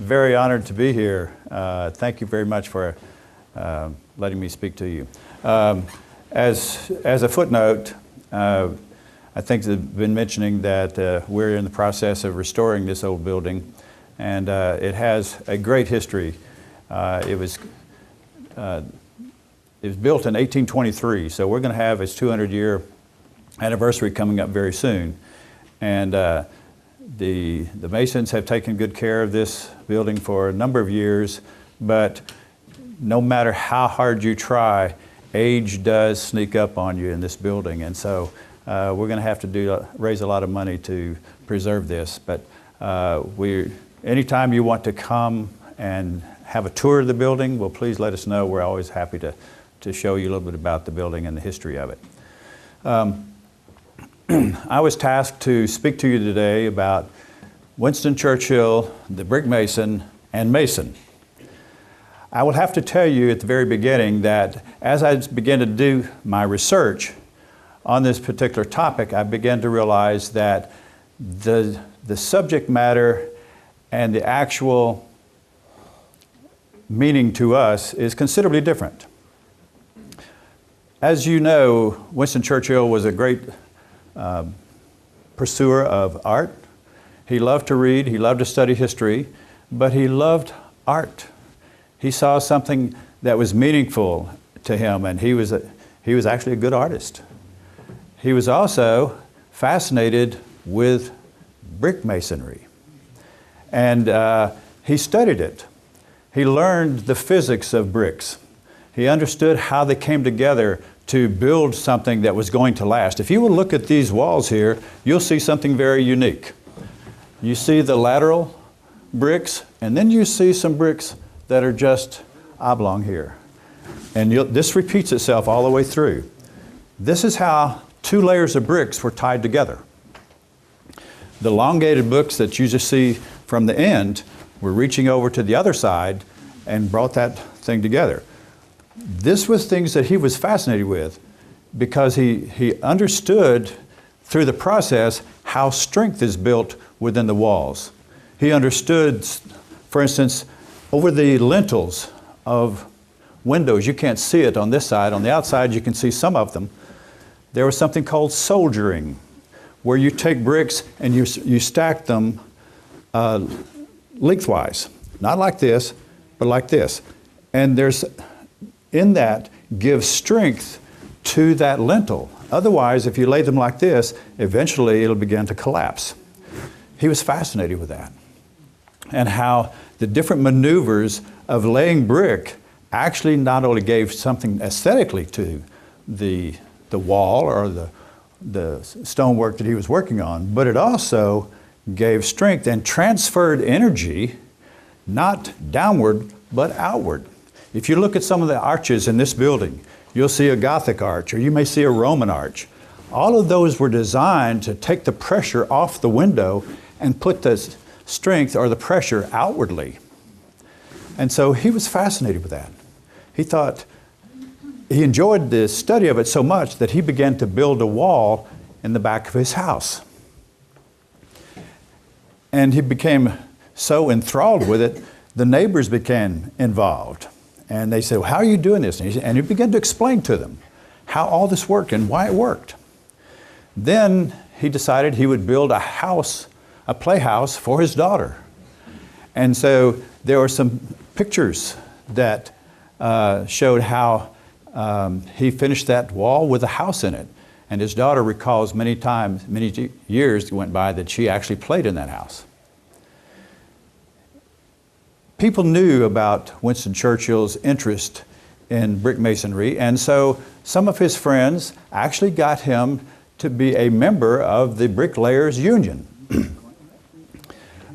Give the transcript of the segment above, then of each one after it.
very honored to be here. Thank you very much for letting me speak to you. As a footnote, I think they've been mentioning that we're in the process of restoring this old building, and it has a great history. It was built in 1823, so we're going to have its 200-year anniversary coming up very soon. And the Masons have taken good care of this building for a number of years, but no matter how hard you try, age does sneak up on you in this building. And so we're going to have to raise a lot of money to preserve this. But anytime you want to come and have a tour of the building, well, please let us know. We're always happy to show you a little bit about the building and the history of it. I was tasked to speak to you today about Winston Churchill, the brick mason, and Mason. I will have to tell you at the very beginning that as I began to do my research on this particular topic, I began to realize that the subject matter and the actual meaning to us is considerably different. As you know, Winston Churchill was a great pursuer of art. He loved to read, he loved to study history, but he loved art. He saw something that was meaningful to him, and he was actually a good artist. He was also fascinated with brick masonry, and he studied it. He learned the physics of bricks. He understood how they came together to build something that was going to last. If you will look at these walls here, you'll see something very unique. You see the lateral bricks, and then you see some bricks that are just oblong here. And this repeats itself all the way through. This is how two layers of bricks were tied together. The elongated bricks that you just see from the end were reaching over to the other side and brought that thing together. This was things that he was fascinated with because he understood through the process how strength is built within the walls. He understood, for instance, over the lintels of windows, you can't see it on this side. On the outside, you can see some of them. There was something called soldiering, where you take bricks and you stack them lengthwise. Not like this, but like this. And in that gives strength to that lintel. Otherwise, if you lay them like this, eventually it'll begin to collapse. He was fascinated with that, and how the different maneuvers of laying brick actually not only gave something aesthetically to the wall or the stonework that he was working on, but it also gave strength and transferred energy, not downward, but outward. If you look at some of the arches in this building, you'll see a Gothic arch, or you may see a Roman arch. All of those were designed to take the pressure off the window and put the strength or the pressure outwardly. And so he was fascinated with that. He enjoyed the study of it so much that he began to build a wall in the back of his house. And he became so enthralled with it, the neighbors became involved. And they said, well, how are you doing this? And he began to explain to them how all this worked and why it worked. Then he decided he would build a playhouse for his daughter. And so there were some pictures that showed how he finished that wall with a house in it. And his daughter recalls many years went by that she actually played in that house. People knew about Winston Churchill's interest in brick masonry, and so some of his friends actually got him to be a member of the Bricklayers Union.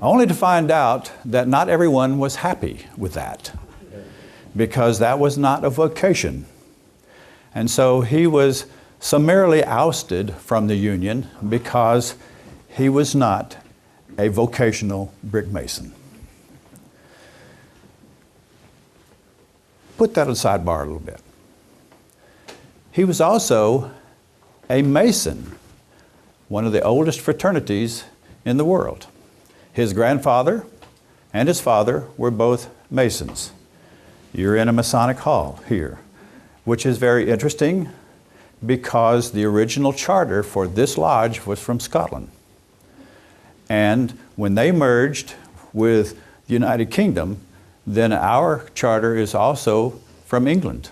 Only to find out that not everyone was happy with that, because that was not a vocation. And so he was summarily ousted from the union because he was not a vocational brick mason. Put that on the sidebar a little bit. He was also a Mason, one of the oldest fraternities in the world. His grandfather and his father were both Masons. You're in a Masonic hall here, which is very interesting because the original charter for this lodge was from Scotland. And when they merged with the United Kingdom, then our charter is also from England.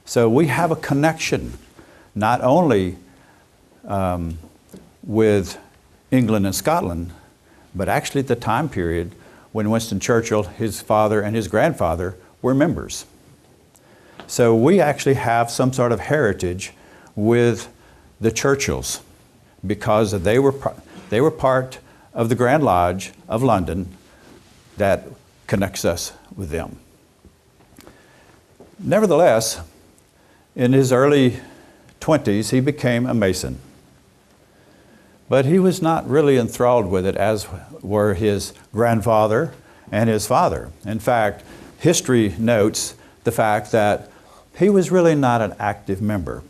So we have a connection, not only with England and Scotland, but actually at the time period when Winston Churchill, his father, and his grandfather were members. So we actually have some sort of heritage with the Churchills because they were part of the Grand Lodge of London that connects us with them. Nevertheless, in his early 20s, he became a Mason. But he was not really enthralled with it as were his grandfather and his father. In fact, history notes the fact that he was really not an active member.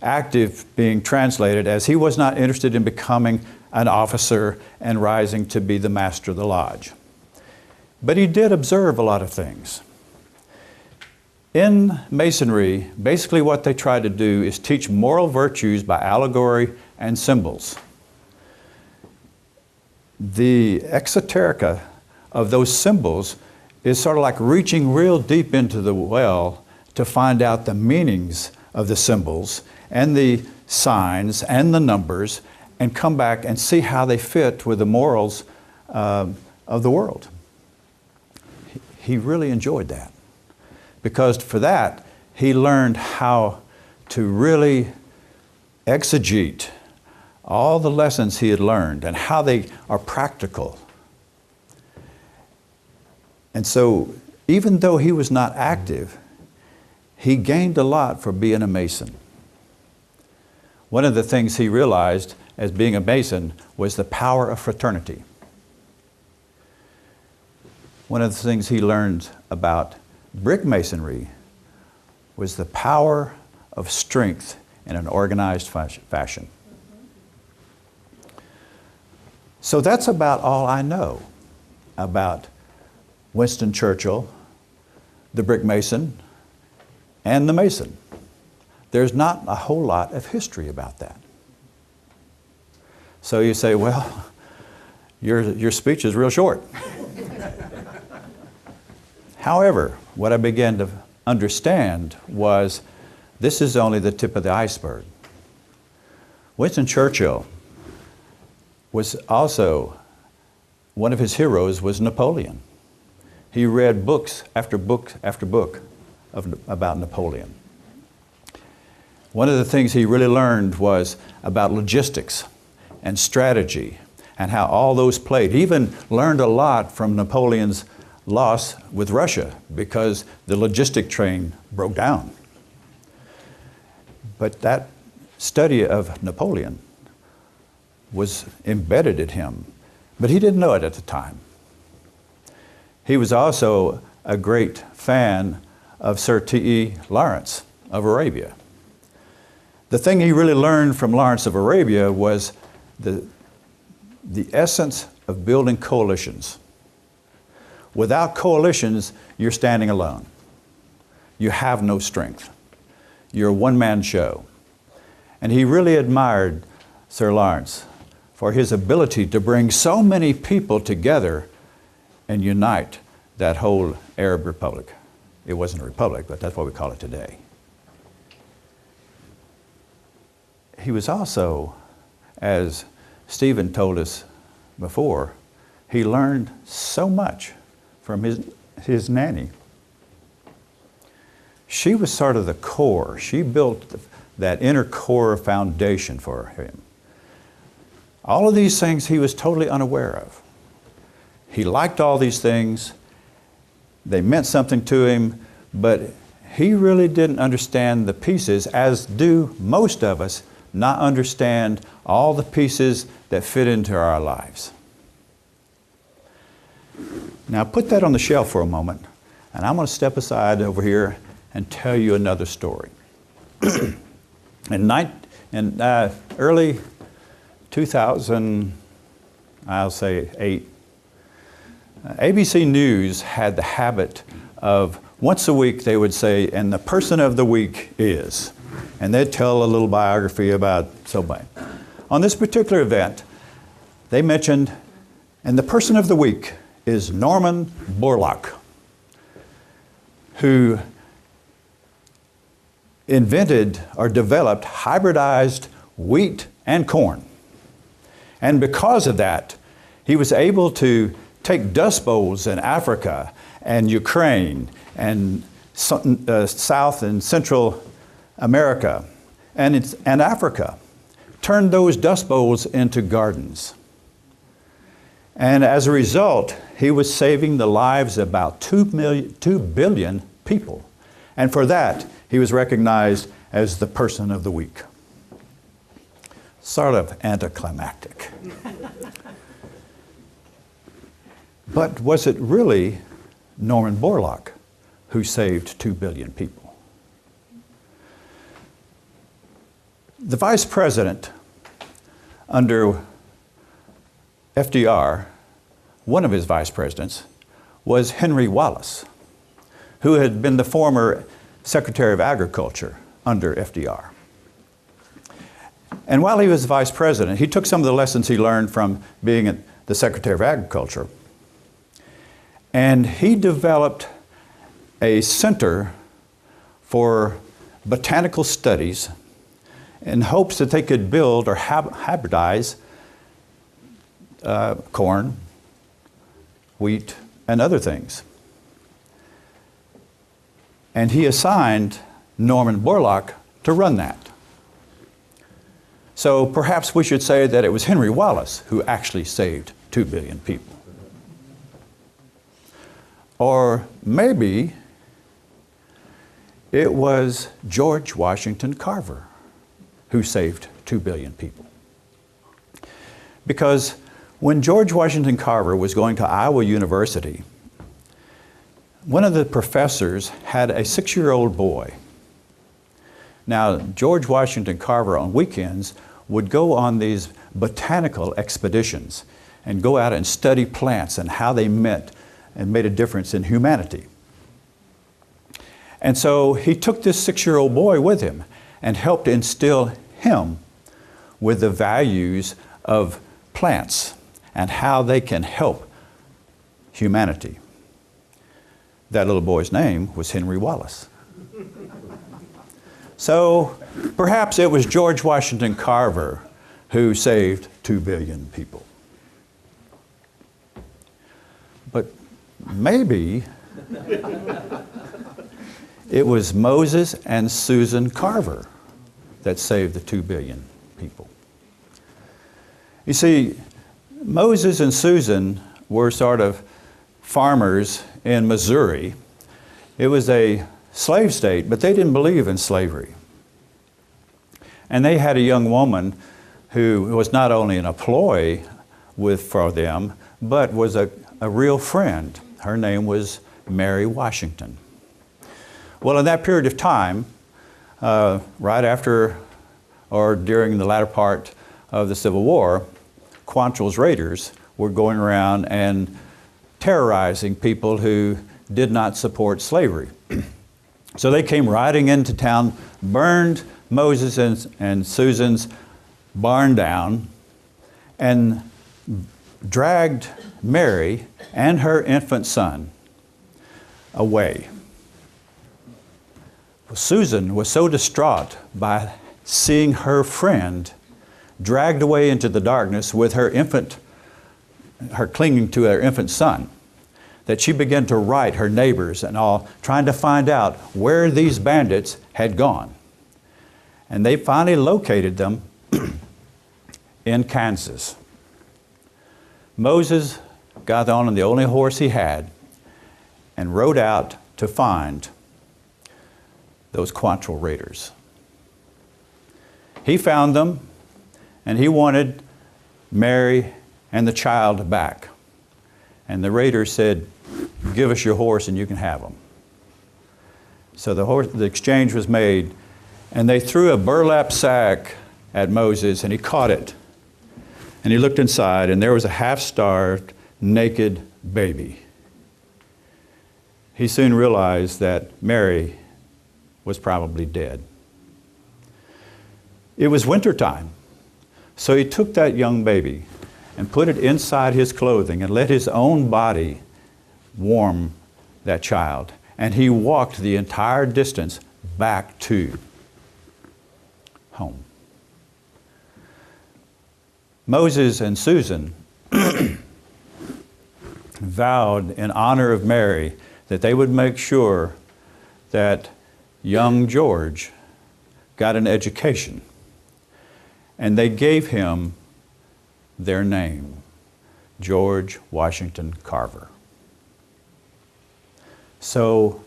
Active being translated as he was not interested in becoming an officer and rising to be the master of the lodge. But he did observe a lot of things. In Masonry, basically what they try to do is teach moral virtues by allegory and symbols. The exoterica of those symbols is sort of like reaching real deep into the well to find out the meanings of the symbols and the signs and the numbers and come back and see how they fit with the morals of the world. He really enjoyed that because for that he learned how to really exegete all the lessons he had learned and how they are practical. And so even though he was not active, he gained a lot for being a Mason. One of the things he realized as being a Mason was the power of fraternity. One of the things he learned about brick masonry was the power of strength in an organized fashion. So that's about all I know about Winston Churchill, the brick mason, and the Mason. There's not a whole lot of history about that. So you say, well, your speech is real short. However, what I began to understand was this is only the tip of the iceberg. Winston Churchill was also, one of his heroes was Napoleon. He read books after book after book about Napoleon. One of the things he really learned was about logistics and strategy and how all those played. He even learned a lot from Napoleon's loss with Russia because the logistic train broke down. But that study of Napoleon was embedded in him, but he didn't know it at the time. He was also a great fan of Sir T.E. Lawrence of Arabia. The thing he really learned from Lawrence of Arabia was the essence of building coalitions. Without coalitions, you're standing alone. You have no strength. You're a one-man show. And he really admired Sir Lawrence for his ability to bring so many people together and unite that whole Arab republic. It wasn't a republic, but that's what we call it today. He was also, as Stephen told us before, he learned so much from his nanny. She was sort of the core. She built that inner core foundation for him. All of these things he was totally unaware of. He liked all these things. They meant something to him, but he really didn't understand the pieces, as do most of us not understand all the pieces that fit into our lives. Now put that on the shelf for a moment, and I'm going to step aside over here and tell you another story. In early 2000, I'll say 8, ABC News had the habit of once a week they would say, and the person of the week is, and they'd tell a little biography about somebody. On this particular event, they mentioned, and the person of the week is Norman Borlaug, who invented or developed hybridized wheat and corn. And because of that, he was able to take dust bowls in Africa and Ukraine and South and Central America and Africa, turn those dust bowls into gardens. And as a result, he was saving the lives of about 2 billion people. And for that, he was recognized as the person of the week. Sort of anticlimactic. But was it really Norman Borlaug who saved 2 billion people? The vice president under FDR, one of his vice presidents, was Henry Wallace, who had been the former Secretary of Agriculture under FDR. And while he was vice president, he took some of the lessons he learned from being the Secretary of Agriculture, and he developed a center for botanical studies in hopes that they could build or hybridize corn, wheat, and other things. And he assigned Norman Borlaug to run that. So perhaps we should say that it was Henry Wallace who actually saved 2 billion people. Or maybe it was George Washington Carver who saved 2 billion people. Because when George Washington Carver was going to Iowa University, one of the professors had a 6-year-old boy. Now, George Washington Carver on weekends would go on these botanical expeditions and go out and study plants and how they meant and made a difference in humanity. And so he took this 6-year-old boy with him and helped instill him with the values of plants and how they can help humanity. That little boy's name was Henry Wallace. So perhaps it was George Washington Carver who saved 2 billion people. But maybe it was Moses and Susan Carver that saved the 2 billion people. You see, Moses and Susan were sort of farmers in Missouri. It was a slave state, but they didn't believe in slavery. And they had a young woman who was not only an employee for them, but was a real friend. Her name was Mary Washington. Well, in that period of time, right after or during the latter part of the Civil War, Quantrill's raiders were going around and terrorizing people who did not support slavery. So they came riding into town, burned Moses and Susan's barn down, and dragged Mary and her infant son away. Well, Susan was so distraught by seeing her friend dragged away into the darkness with her clinging to her infant son, that she began to write her neighbors and all, trying to find out where these bandits had gone. And they finally located them in Kansas. Moses got on the only horse he had and rode out to find those Quantrill raiders. He found them, and he wanted Mary and the child back. And the raiders said, "Give us your horse and you can have them." So the exchange was made, and they threw a burlap sack at Moses, and he caught it. And he looked inside, and there was a half-starved naked baby. He soon realized that Mary was probably dead. It was wintertime, so he took that young baby and put it inside his clothing and let his own body warm that child. And he walked the entire distance back to home. Moses and Susan vowed in honor of Mary that they would make sure that young George got an education. And they gave him their name, George Washington Carver. So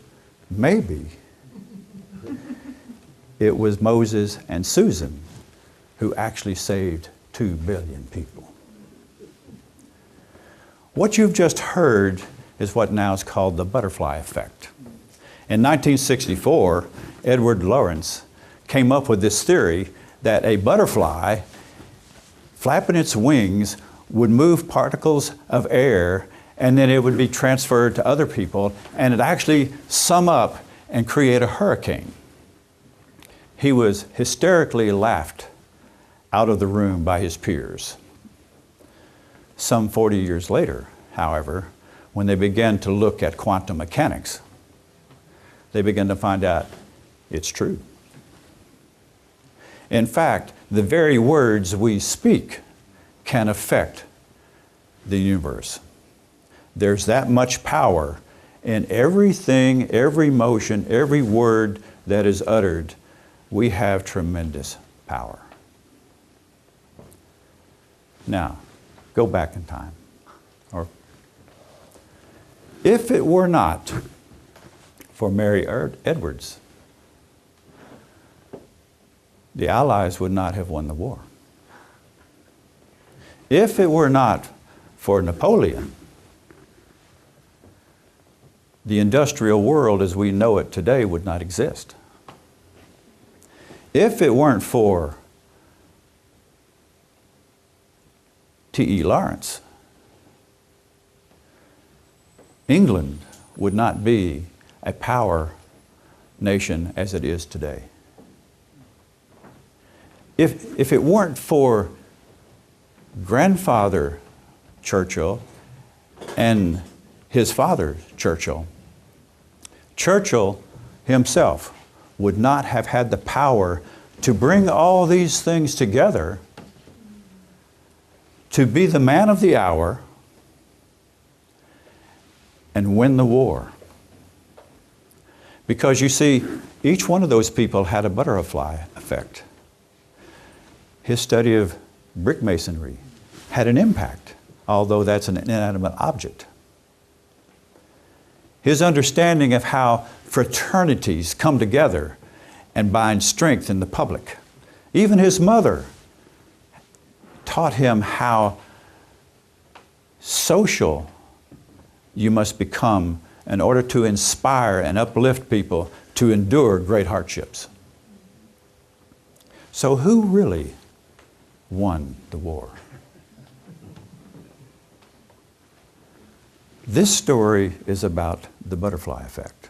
maybe it was Moses and Susan who actually saved 2 billion people. What you've just heard is what now is called the butterfly effect. In 1964, Edward Lorenz came up with this theory that a butterfly flapping its wings would move particles of air, and then it would be transferred to other people, and it actually sum up and create a hurricane. He was hysterically laughed out of the room by his peers. Some 40 years later, however, when they began to look at quantum mechanics, they began to find out it's true. In fact, the very words we speak can affect the universe. There's that much power in everything, every motion, every word that is uttered. We have tremendous power. Now, go back in time. Or, if it were not for Mary Edwards, the Allies would not have won the war. If it were not for Napoleon, the industrial world as we know it today would not exist. If it weren't for T.E. Lawrence, England would not be a power nation as it is today. If it weren't for grandfather Churchill and his father Churchill, Churchill himself would not have had the power to bring all these things together to be the man of the hour and win the war. Because you see, each one of those people had a butterfly effect. His study of brick masonry had an impact, although that's an inanimate object. His understanding of how fraternities come together and bind strength in the public. Even his mother taught him how social you must become in order to inspire and uplift people to endure great hardships. So who really won the war? This story is about the butterfly effect.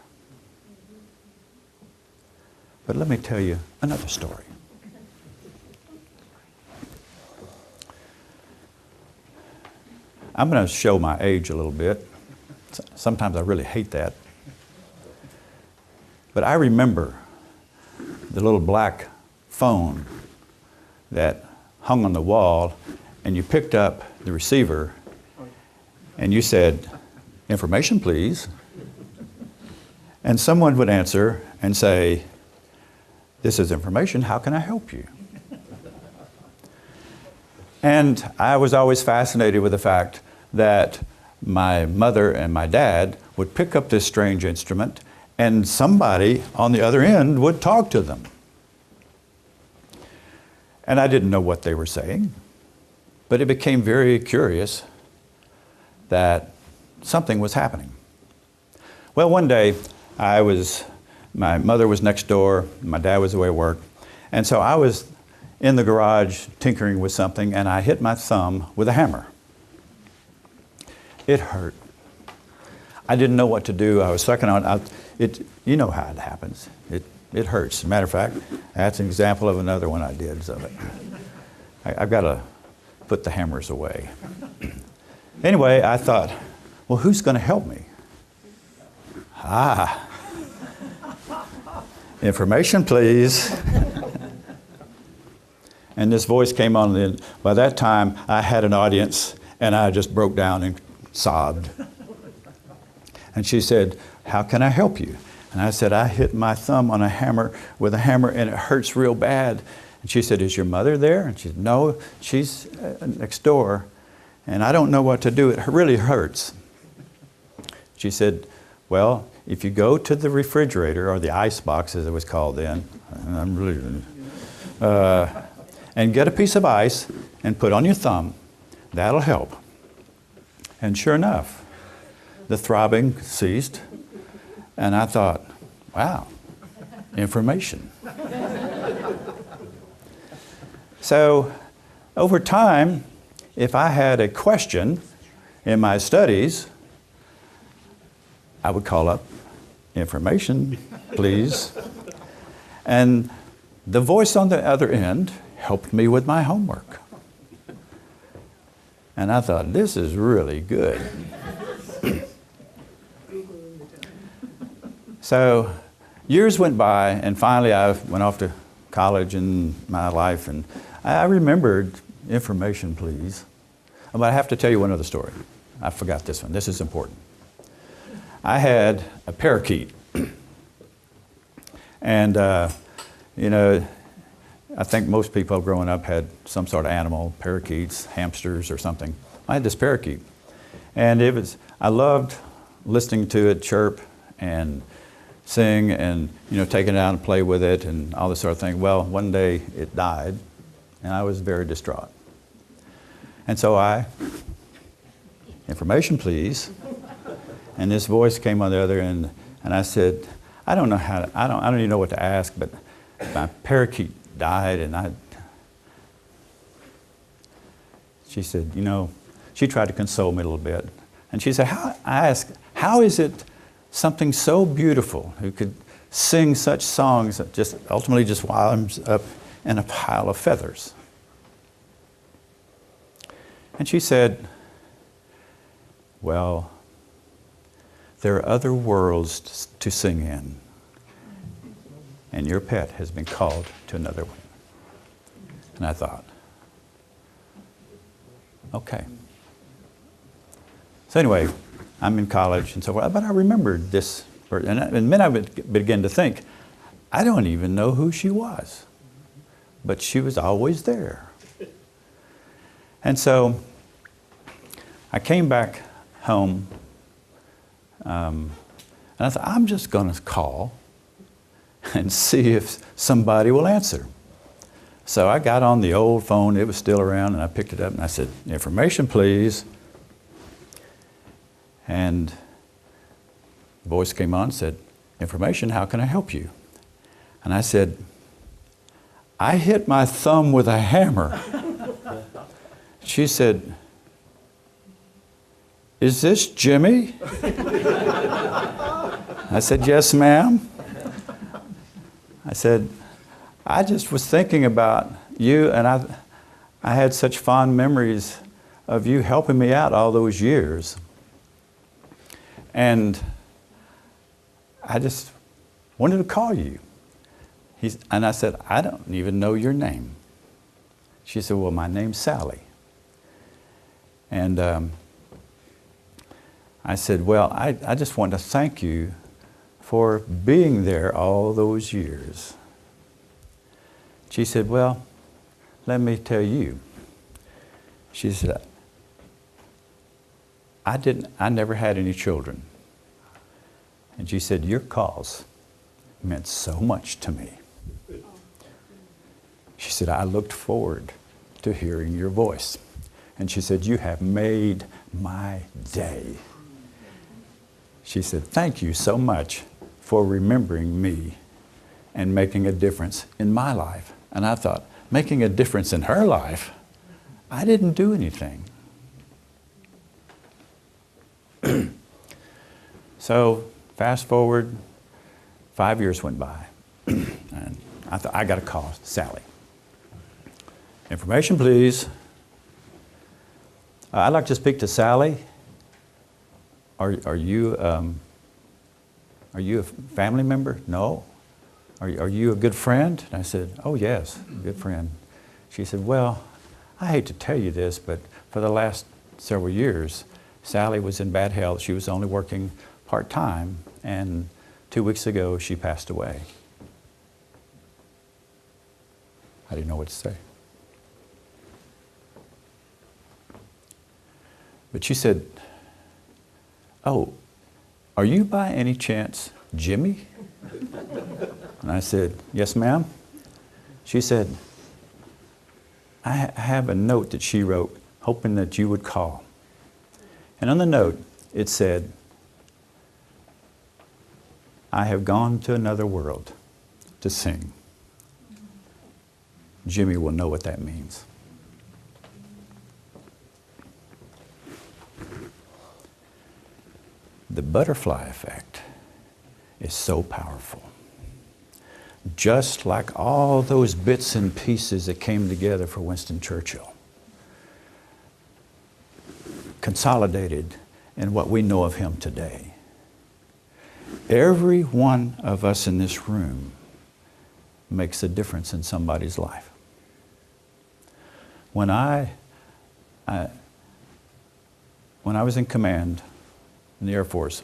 But let me tell you another story. I'm going to show my age a little bit. Sometimes I really hate that. But I remember the little black phone that hung on the wall, and you picked up the receiver and you said, "Information, please." And someone would answer and say, "This is information, how can I help you?" And I was always fascinated with the fact that my mother and my dad would pick up this strange instrument and somebody on the other end would talk to them. And I didn't know what they were saying, but it became very curious that something was happening. Well, one day my mother was next door, my dad was away at work, and so I was in the garage tinkering with something, and I hit my thumb with a hammer. It hurt. I didn't know what to do. I was sucking on it. You know how it happens. It hurts. As a matter of fact, that's an example of another one I did of it. I've got to put the hammers away. Anyway, I thought, well, who's going to help me? Information, please. And this voice came on. And by that time, I had an audience, and I just broke down and sobbed. And she said, how can I help you? And I said, I hit my thumb on a hammer with a hammer, and it hurts real bad. And she said, is your mother there? And she said, no, she's next door. And I don't know what to do. It really hurts. She said, well, if you go to the refrigerator, or the ice box as it was called then, and get a piece of ice and put on your thumb, that'll help. And sure enough, the throbbing ceased. And I thought, wow, information. So over time, if I had a question in my studies, I would call up, information, please. And the voice on the other end helped me with my homework. And I thought, this is really good. So years went by, and finally I went off to college in my life, and I remembered, information, please. But I have to tell you one other story. I forgot this one. This is important. I had a parakeet. And, I think most people growing up had some sort of animal, parakeets, hamsters or something. I had this parakeet. And I loved listening to it chirp and sing and, taking it out and play with it and all this sort of thing. Well, one day it died, and I was very distraught. And so information, please. And this voice came on the other end, and I said, I don't even know what to ask, but my parakeet died, and she said, she tried to console me a little bit. And she said, I asked, how is it something so beautiful who could sing such songs that just ultimately just winds up in a pile of feathers? And she said, well, there are other worlds to sing in, and your pet has been called to another one. And I thought, okay. So anyway, I'm in college and so forth, but I remembered this, and then I began to think, I don't even know who she was, but she was always there. And so I came back home, and I thought, I'm just going to call and see if somebody will answer. So I got on the old phone, it was still around, and I picked it up and I said, information, please. And the voice came on and said, information, how can I help you? And I said, I hit my thumb with a hammer. She said, is this Jimmy? I said, yes, ma'am. I said, I just was thinking about you, and I had such fond memories of you helping me out all those years. And I just wanted to call you. And I said, I don't even know your name. She said, well, my name's Sally. And I said, well, I just want to thank you for being there all those years. She said, well, let me tell you. She said, I never had any children. And she said, your calls meant so much to me. She said, I looked forward to hearing your voice. And she said, you have made my day. She said, thank you so much for remembering me and making a difference in my life. And I thought, making a difference in her life? I didn't do anything. So fast forward, 5 years went by, and I thought, I got to call Sally. Information, please. I'd like to speak to Sally. Are you a family member? No. Are you a good friend? And I said, oh yes, good friend. She said, well, I hate to tell you this, but for the last several years, Sally was in bad health. She was only working part-time, and 2 weeks ago, she passed away. I didn't know what to say. But she said, oh, are you by any chance Jimmy? And I said, yes, ma'am. She said, I have a note that she wrote, hoping that you would call. And on the note, it said, I have gone to another world to sing. Jimmy will know what that means. The butterfly effect is so powerful. Just like all those bits and pieces that came together for Winston Churchill, consolidated in what we know of him today. Every one of us in this room makes a difference in somebody's life. When I was in command in the Air Force,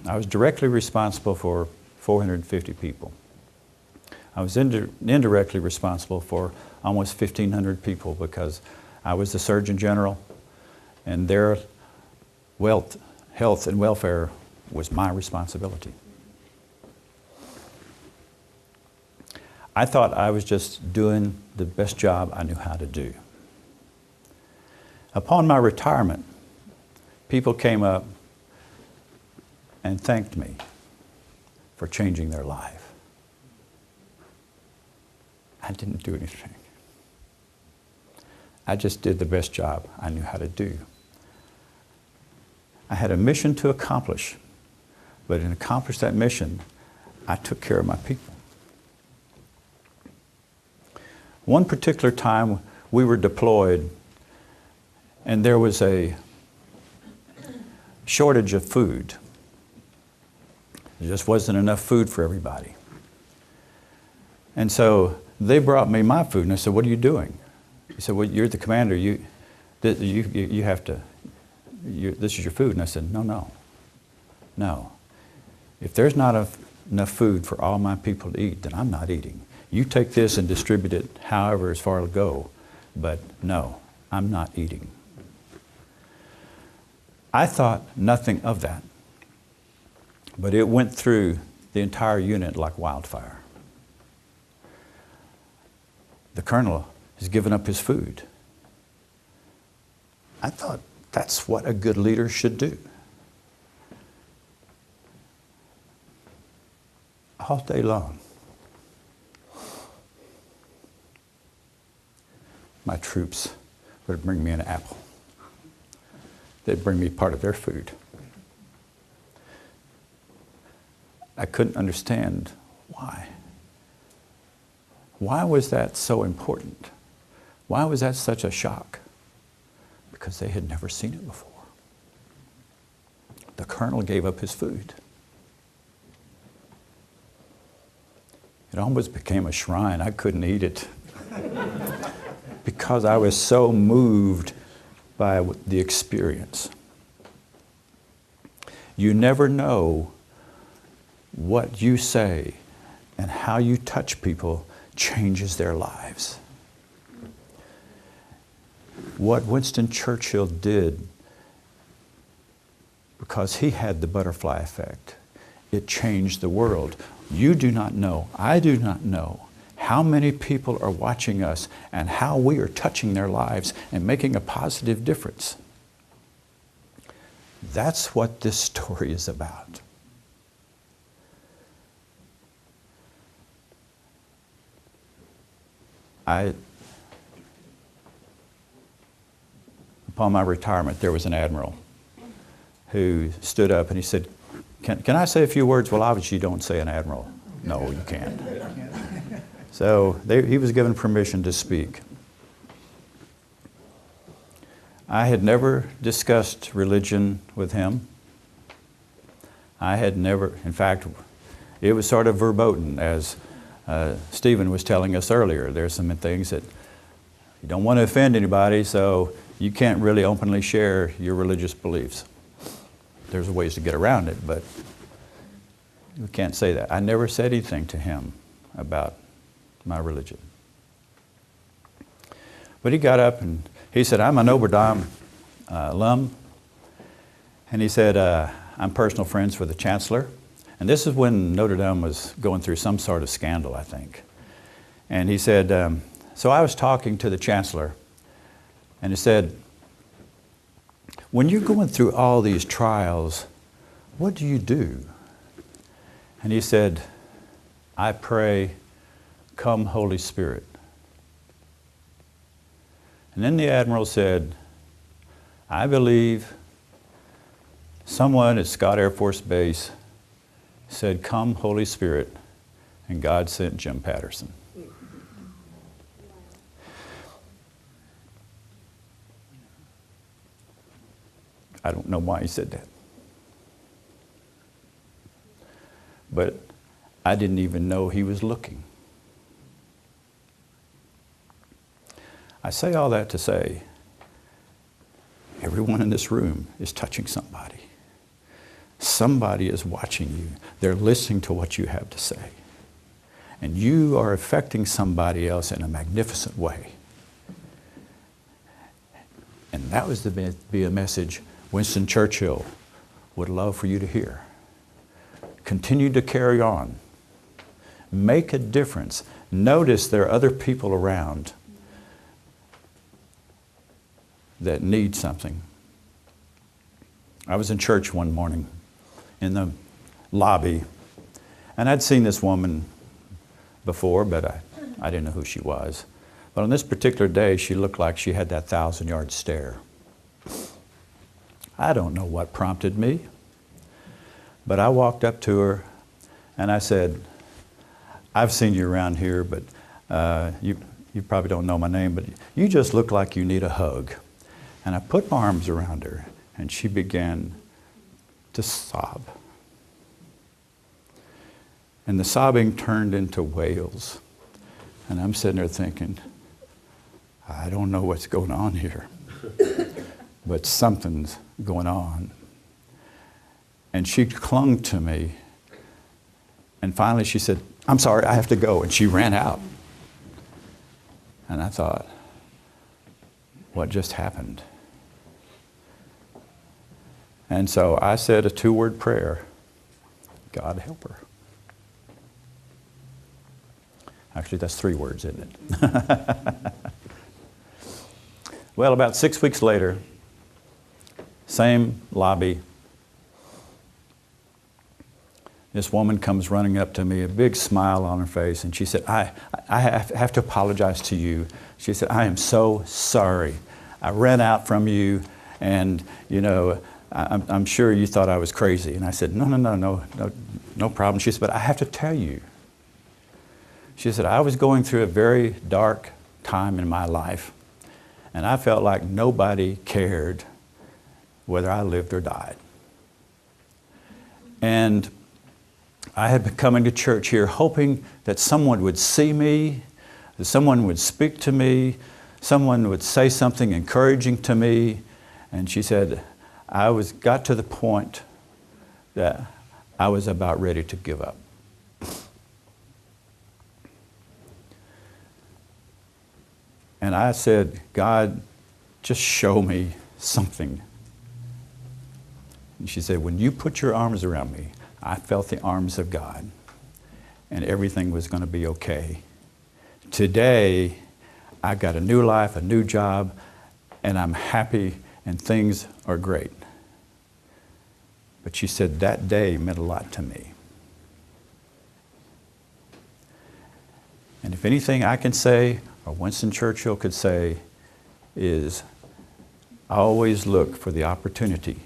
I was directly responsible for 450 people. I was indirectly responsible for almost 1,500 people because I was the Surgeon General, and their health and welfare was my responsibility. I thought I was just doing the best job I knew how to do. Upon my retirement, people came up and thanked me for changing their life. I didn't do anything. I just did the best job I knew how to do. I had a mission to accomplish, but in accomplishing that mission, I took care of my people. One particular time we were deployed and there was a shortage of food. There just wasn't enough food for everybody. And so they brought me my food and I said, what are you doing? He said, well, you're the commander, you have to, this is your food. And I said, no. If there's not enough food for all my people to eat, then I'm not eating. You take this and distribute it however as far as go, but no, I'm not eating. I thought nothing of that, but it went through the entire unit like wildfire. The colonel has given up his food. I thought that's what a good leader should do. All day long, my troops would bring me an apple. They'd bring me part of their food. I couldn't understand why. Why was that so important? Why was that such a shock? Because they had never seen it before. The colonel gave up his food. It almost became a shrine. I couldn't eat it because I was so moved by the experience. You never know what you say and how you touch people changes their lives. What Winston Churchill did, because he had the butterfly effect, it changed the world. You do not know, I do not know, how many people are watching us and how we are touching their lives and making a positive difference. That's what this story is about. Upon my retirement, there was an admiral who stood up and he said, can I say a few words? Well, obviously you don't say an admiral. No, you can't. So he was given permission to speak. I had never discussed religion with him. I had never, in fact, it was sort of verboten, as Stephen was telling us earlier. There's some things that you don't want to offend anybody, so you can't really openly share your religious beliefs. There's ways to get around it, but you can't say that. I never said anything to him about my religion. But he got up and he said, I'm a Notre Dame alum. And he said, I'm personal friends with the chancellor. And this is when Notre Dame was going through some sort of scandal, I think. And he said, so I was talking to the chancellor, and he said, when you're going through all these trials, what do you do? And he said, I pray, come Holy Spirit. And then the admiral said, I believe someone at Scott Air Force Base said, come Holy Spirit, and God sent Jim Patterson. I don't know why he said that. But I didn't even know he was looking. I say all that to say, everyone in this room is touching somebody. Somebody is watching you. They're listening to what you have to say. And you are affecting somebody else in a magnificent way. And that was to be a message Winston Churchill would love for you to hear. Continue to carry on. Make a difference. Notice there are other people around that need something. I was in church one morning in the lobby, and I'd seen this woman before, but I didn't know who she was. But on this particular day, she looked like she had that 1,000-yard stare. I don't know what prompted me, but I walked up to her and I said, I've seen you around here, but you probably don't know my name, but you just look like you need a hug. And I put my arms around her, and she began to sob. And the sobbing turned into wails. And I'm sitting there thinking, I don't know what's going on here, but something's going on. And she clung to me. And finally she said, I'm sorry, I have to go. And she ran out. And I thought, what just happened? And so I said a 2-word prayer, God help her. Actually, that's 3 words, isn't it? Well, about 6 weeks later, same lobby, this woman comes running up to me, a big smile on her face, and she said, I have to apologize to you. She said, I am so sorry. I ran out from you, and, you know, I'm sure you thought I was crazy. And I said, no problem. She said, but I have to tell you. She said, I was going through a very dark time in my life, and I felt like nobody cared whether I lived or died. And I had been coming to church here hoping that someone would see me, that someone would speak to me, someone would say something encouraging to me. And she said, I got to the point that I was about ready to give up. And I said, God, just show me something. And she said, when you put your arms around me, I felt the arms of God, and everything was going to be okay. Today, I got a new life, a new job, and I'm happy, and things are great. But she said that day meant a lot to me. And if anything I can say, or Winston Churchill could say, is I always look for the opportunity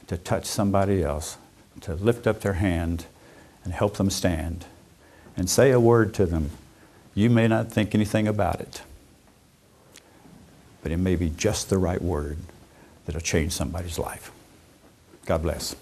to touch somebody else, to lift up their hand and help them stand and say a word to them. You may not think anything about it, but it may be just the right word that'll change somebody's life. God bless.